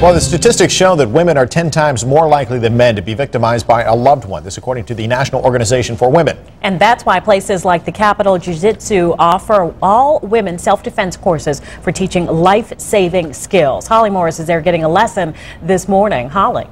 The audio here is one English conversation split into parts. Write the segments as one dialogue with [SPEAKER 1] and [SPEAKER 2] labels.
[SPEAKER 1] Well, the statistics show that women are 10 times more likely than men to be victimized by a loved one. This according to the National Organization for Women.
[SPEAKER 2] And that's why places like the Capital Jiu-Jitsu offer all women self-defense courses for teaching life-saving skills. Holly Morris is there getting a lesson this morning. Holly.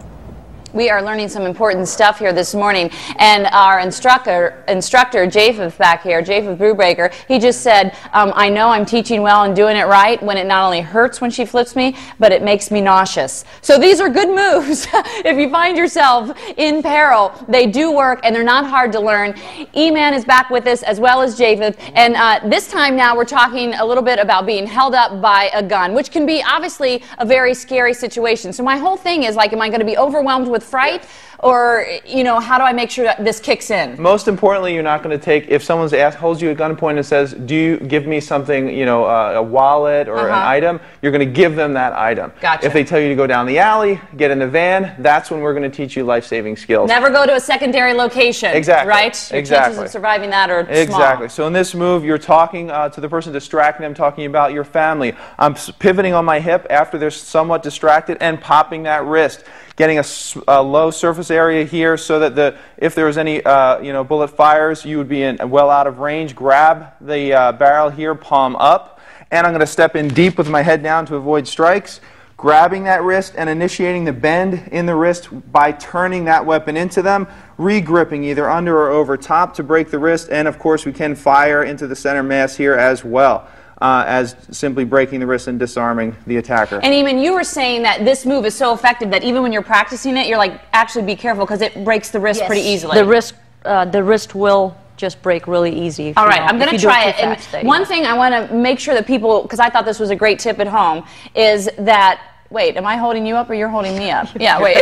[SPEAKER 3] We are learning some important stuff here this morning, and our instructor Japheth back here, Japheth Brubaker, he just said, I know I'm teaching well and doing it right when it not only hurts when she flips me, but it makes me nauseous. So these are good moves. If you find yourself in peril, they do work and they're not hard to learn. E-Man is back with us as well as Japheth, and this time now we're talking a little bit about being held up by a gun, which can be obviously a very scary situation. So my whole thing is like, am I going to be overwhelmed with fright, or, you know, how do I make sure that this kicks in?
[SPEAKER 4] Most importantly, you're not going to take, if someone's holds you at gunpoint and says, do you give me something, you know, a wallet or an item, you're going to give them that item.
[SPEAKER 3] Gotcha.
[SPEAKER 4] If they tell you to go down the alley, get in the van, that's when we're going to teach you life-saving skills.
[SPEAKER 3] Never go to a secondary location. Exactly. Right? Your chances of surviving that are
[SPEAKER 4] Exactly.
[SPEAKER 3] small.
[SPEAKER 4] So in this move, you're talking to the person distracting them, talking about your family. I'm pivoting on my hip after they're somewhat distracted and popping that wrist. Getting a low surface area here so that if there was any you know, bullet fires, you would be well out of range. Grab the barrel here, palm up, and I'm going to step in deep with my head down to avoid strikes. Grabbing that wrist and initiating the bend in the wrist by turning that weapon into them, re-gripping either under or over top to break the wrist, and of course we can fire into the center mass here as well. As simply breaking the wrist and disarming the attacker.
[SPEAKER 3] And even you were saying that this move is so effective that even when you're practicing it, you're like, actually be careful because it breaks the wrist pretty easily.
[SPEAKER 2] The wrist will just break really easy.
[SPEAKER 3] All right, I'm going to try it. And one thing I want to make sure that people, because I thought this was a great tip at home, is that, wait, am I holding you up or you're holding me up? Yeah, wait.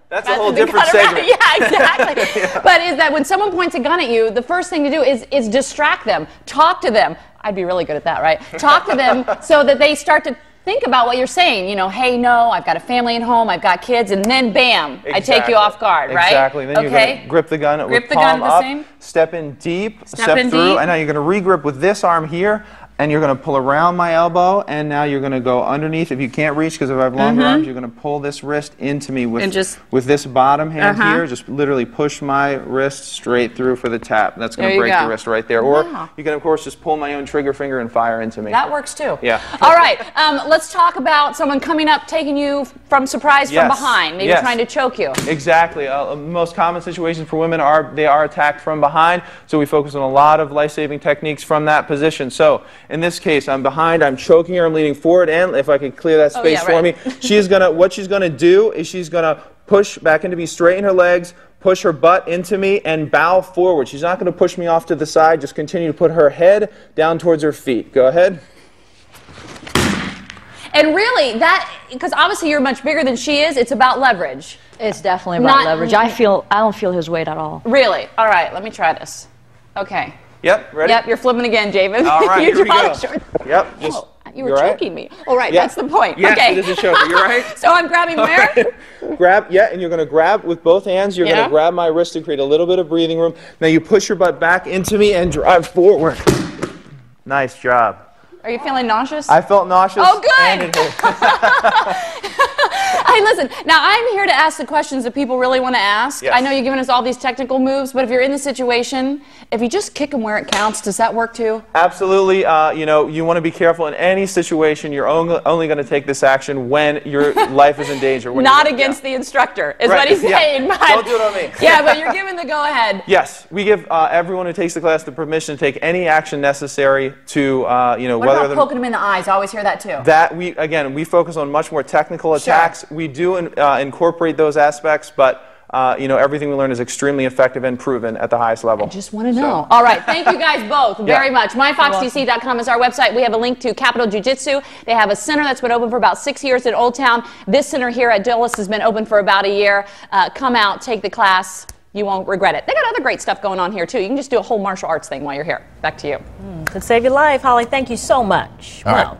[SPEAKER 4] That's a whole different segment.
[SPEAKER 3] Yeah, exactly. Yeah. But is that when someone points a gun at you, the first thing to do is distract them, talk to them. I'd be really good at that, right? Talk to them so that they start to think about what you're saying. You know, hey, no, I've got a family at home, I've got kids, and then bam, I take you off guard, right?
[SPEAKER 4] Exactly. Then you're going to grip the gun with palm up, step in deep, step through, and now you're going to re-grip with this arm here. And you're going to pull around my elbow, and now you're going to go underneath. If you can't reach, because if I have longer arms, you're going to pull this wrist into me with this bottom hand here. Just literally push my wrist straight through for the tap. That's going to break the wrist right there. Or you can, of course, just pull my own trigger finger and fire into me.
[SPEAKER 3] That works too.
[SPEAKER 4] Yeah.
[SPEAKER 3] All right. Let's talk about someone coming up, taking you from surprise from behind, maybe trying to choke you.
[SPEAKER 4] Exactly. Most common situations for women they are attacked from behind. So we focus on a lot of life-saving techniques from that position. So in this case, I'm behind, I'm choking her, I'm leaning forward, and if I could clear that space for me, what she's gonna do is she's gonna push back into me, straighten her legs, push her butt into me, and bow forward. She's not gonna push me off to the side, just continue to put her head down towards her feet. Go ahead.
[SPEAKER 3] And really, because obviously you're much bigger than she is, it's about leverage.
[SPEAKER 2] It's definitely about leverage. I don't feel his weight at all.
[SPEAKER 3] Really? All right, let me try this. Okay.
[SPEAKER 4] Yep, ready?
[SPEAKER 3] Yep, you're flipping again, Japheth.
[SPEAKER 4] All right, here we go. Yep.
[SPEAKER 3] You were choking me. Oh, right, that's the point.
[SPEAKER 4] Yes,
[SPEAKER 3] okay.
[SPEAKER 4] It is a choker. You're right.
[SPEAKER 3] So I'm grabbing where?
[SPEAKER 4] Grab, and you're going to grab with both hands. You're going to grab my wrist to create a little bit of breathing room. Now you push your butt back into me and drive forward. Nice job.
[SPEAKER 3] Are you feeling nauseous?
[SPEAKER 4] I felt nauseous.
[SPEAKER 3] Oh, good.
[SPEAKER 4] And it hurt.
[SPEAKER 3] Hey, listen, now I'm here to ask the questions that people really want to ask.
[SPEAKER 4] Yes.
[SPEAKER 3] I know you're giving us all these technical moves, but if you're in the situation, if you just kick them where it counts, does that work too?
[SPEAKER 4] Absolutely. You know, you want to be careful in any situation. You're only going to take this action when your life is in danger.
[SPEAKER 3] Not against the instructor, is what he's saying. But,
[SPEAKER 4] don't do it on me.
[SPEAKER 3] Yeah, but you're giving the go-ahead.
[SPEAKER 4] Yes, we give everyone who takes the class the permission to take any action necessary to, you know,
[SPEAKER 3] what about poking them in the eyes? I always hear that too.
[SPEAKER 4] That we focus on much more technical attacks. We do incorporate those aspects, but you know, everything we learn is extremely effective and proven at the highest level.
[SPEAKER 3] I just want to know. All right, thank you guys both very much. MyFoxDC.com is our website. We have a link to Capital Jiu-Jitsu. They have a center that's been open for about 6 years at Old Town. This center here at Dulles has been open for about a year. Come out, take the class. You won't regret it. They got other great stuff going on here, too. You can just do a whole martial arts thing while you're here. Back to you.
[SPEAKER 2] Could save your life, Holly. Thank you so much.
[SPEAKER 1] All right.